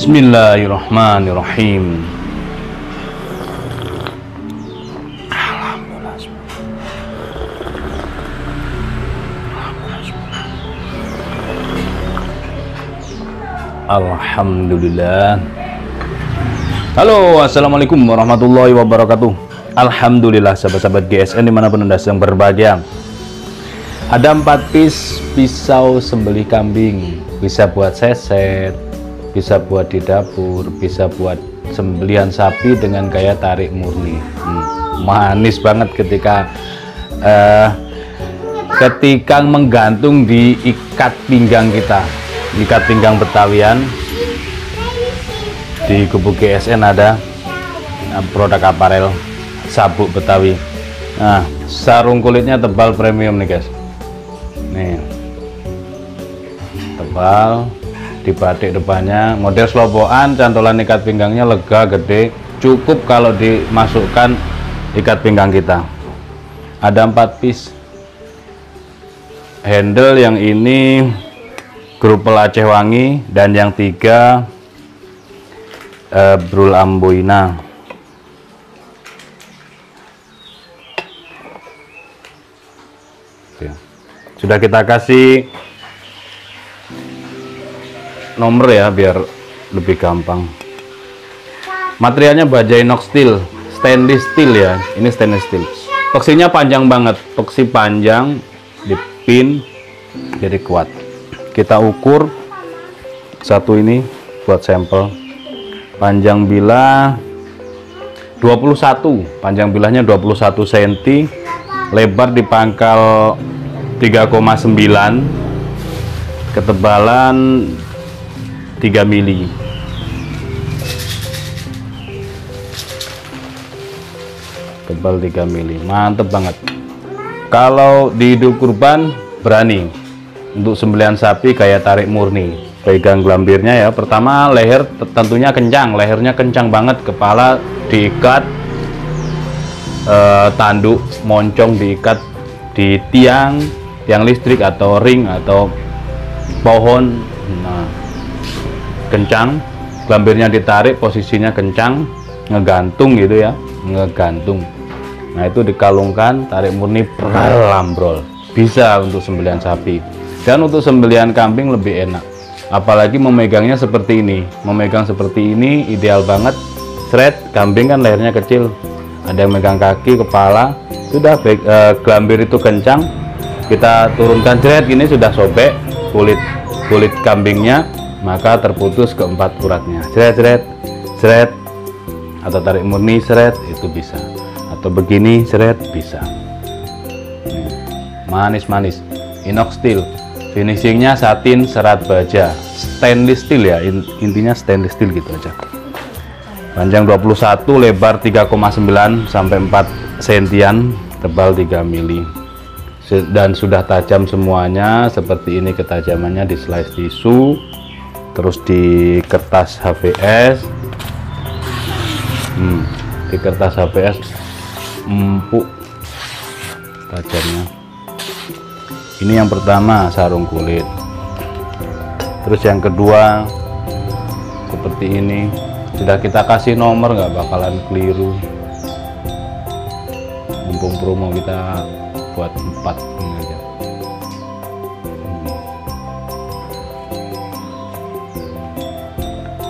Bismillahirrahmanirrahim. Alhamdulillah. Halo, assalamualaikum warahmatullahi wabarakatuh. Alhamdulillah, sahabat-sahabat GSN dimanapun Anda sedang berbahagia. Ada 4 piece pisau sembelih kambing, bisa buat seset, bisa buat di dapur, bisa buat sembelihan sapi dengan gaya tarik murni. Manis banget ketika menggantung di ikat pinggang kita, ikat pinggang Betawian. Di Gubuk GSN ada produk aparel sabuk Betawi. Nah, sarung kulitnya tebal premium nih guys. Nih, tebal. Di batik depannya model slobokan, cantolan ikat pinggangnya lega, gede, cukup kalau dimasukkan ikat pinggang kita. Ada 4 piece handle, yang ini grupel Aceh Wangi, dan yang 3 brul Amboina. Oke. Sudah kita kasih nomor ya biar lebih gampang. Materialnya baja inox steel, stainless steel ya. Ini stainless steel. Peksinya panjang banget, peksi panjang, dipin jadi kuat. Kita ukur satu ini buat sampel. Panjang bilah 21, panjang bilahnya 21 cm, lebar di pangkal 3,9, ketebalan 3 mili. Tebal 3 mili, mantep banget. Kalau di hidup kurban berani. Untuk sembelihan sapi kayak tarik murni. Pegang gelambirnya ya. Pertama leher tentunya kencang, lehernya kencang banget, kepala diikat, tanduk moncong diikat di tiang listrik atau ring atau pohon. Nah, kencang, gelambirnya ditarik, posisinya kencang, ngegantung gitu ya, ngegantung. Nah, itu dikalungkan, tarik murni, lambrol. Bisa untuk sembelihan sapi. Dan untuk sembelihan kambing lebih enak. Apalagi memegangnya seperti ini. Memegang seperti ini ideal banget. Thread, kambing kan lehernya kecil. Ada yang megang kaki, kepala. Sudah gelambir itu kencang. Kita turunkan thread, ini sudah sobek kulit kambingnya. Maka terputus keempat uratnya. Seret, atau tarik murni seret, itu bisa. Atau begini seret, bisa. Manis-manis. Inox steel. Finishingnya satin serat baja. Stainless steel ya, intinya stainless steel gitu aja. Panjang 21, lebar 3,9 sampai 4 sentian, tebal 3 mili. Dan sudah tajam semuanya. Seperti ini ketajamannya di slice tisu. Terus di kertas HVS, di kertas HPS empuk tajamnya. Ini yang pertama, sarung kulit. Terus yang kedua seperti ini, sudah kita kasih nomor, nggak bakalan keliru. Mumpung promo kita buat 4 ini aja.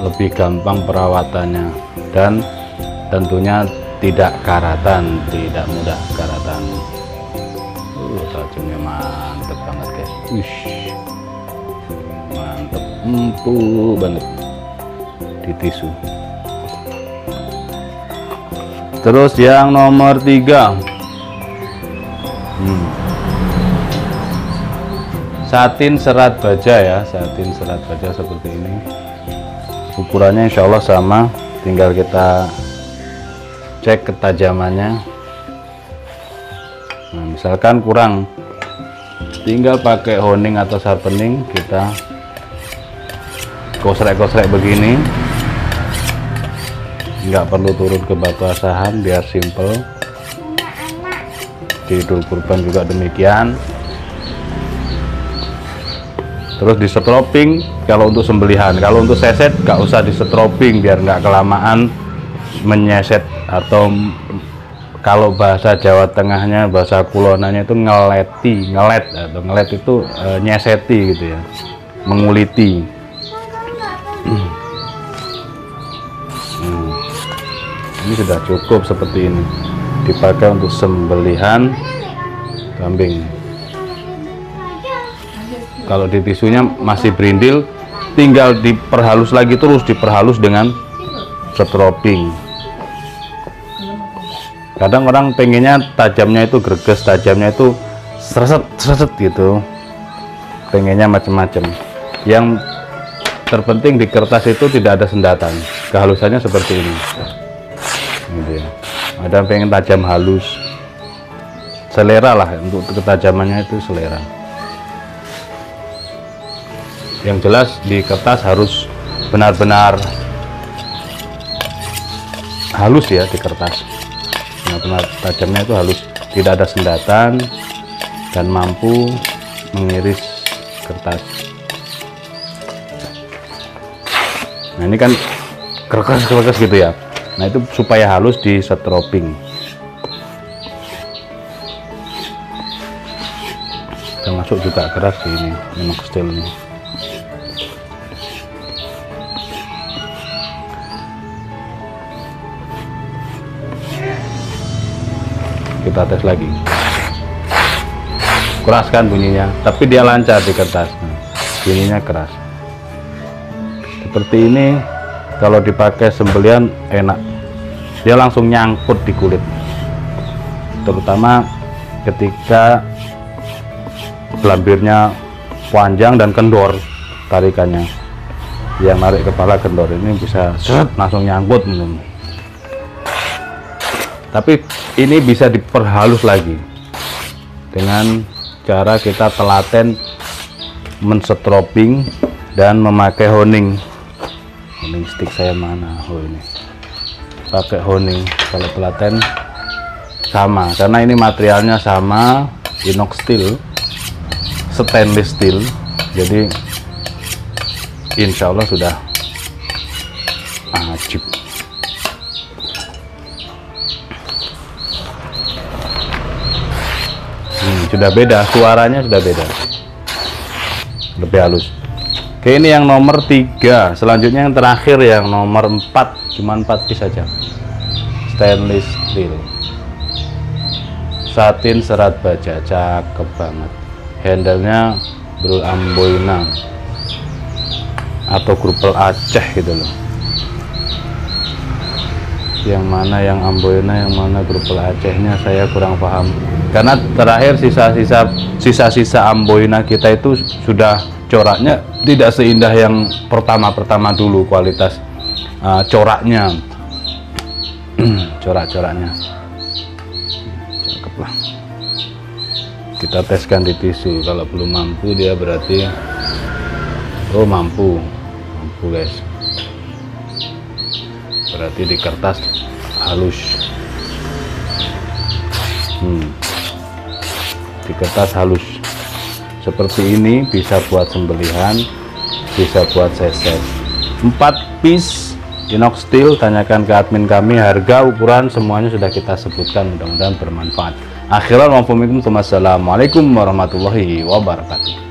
Lebih gampang perawatannya dan tentunya tidak karatan, tidak mudah karatan. Tajamnya mantep banget guys. Mantep, empuk banget di tisu. Terus yang nomor 3, satin serat baja ya, satin serat baja seperti ini. Ukurannya insya Allah sama, tinggal kita cek ketajamannya. Nah, misalkan kurang, tinggal pakai honing atau sharpening, kita kosrek-kosrek begini, nggak perlu turun ke batu asahan biar simple. Di Idul Kurban juga demikian. Terus di setroping kalau untuk sembelihan, kalau untuk seset nggak usah di setroping biar nggak kelamaan menyeset, atau kalau bahasa Jawa Tengahnya, bahasa kulonanya itu ngeleti, ngelet atau ngelet itu nyeseti gitu ya, menguliti. Ini sudah cukup seperti ini, dipakai untuk sembelihan kambing. Kalau di tisunya masih berindil, tinggal diperhalus lagi, terus diperhalus dengan setroping. Kadang orang pengennya tajamnya itu greges, tajamnya itu seret gitu, pengennya macam-macam. Yang terpenting di kertas itu tidak ada sendatan, kehalusannya seperti ini gitu ya. Ada yang pengen tajam halus, selera lah, untuk ketajamannya itu selera. Yang jelas di kertas harus benar-benar halus ya, di kertas benar-benar tajamnya itu halus, tidak ada sendatan dan mampu mengiris kertas. Nah ini kan keras gitu ya, nah itu supaya halus di setroping. Termasuk juga keras di ini minoxidil ini. Kita tes lagi, keras kan bunyinya, tapi dia lancar di kertas. Nah, bunyinya keras seperti ini. Kalau dipakai sembelian enak, dia langsung nyangkut di kulit, terutama ketika gelambirnya panjang dan kendor tarikannya. Yang narik kepala kendor ini bisa langsung nyangkut. Tapi ini bisa diperhalus lagi dengan cara kita telaten mensetroping dan memakai honing. Honing stick saya mana? Oh ini, pakai honing. Kalau telaten sama, karena ini materialnya sama, inox steel, stainless steel, jadi insya Allah sudah ajib. Sudah beda, suaranya sudah beda, lebih halus. Oke, ini yang nomor 3. Selanjutnya yang terakhir, yang nomor 4, cuman 4 piece saja. Stainless steel, satin serat baja, cakep banget. Handle-nya brul amboina atau grupel Aceh gitu loh. Yang mana yang amboina, yang mana grupel Acehnya saya kurang paham, karena terakhir sisa-sisa amboina kita itu sudah coraknya tidak seindah yang pertama dulu. Kualitas coraknya corak-coraknya cakep lah. Kita teskan di tisu, kalau belum mampu dia berarti mampu guys. berarti di kertas halus. Di kertas halus seperti ini, bisa buat sembelihan, bisa buat seset. 4 piece inox steel, tanyakan ke admin kami, harga, ukuran, semuanya sudah kita sebutkan. Mudah-mudahan bermanfaat. Akhiran, wassalamualaikum warahmatullahi wabarakatuh.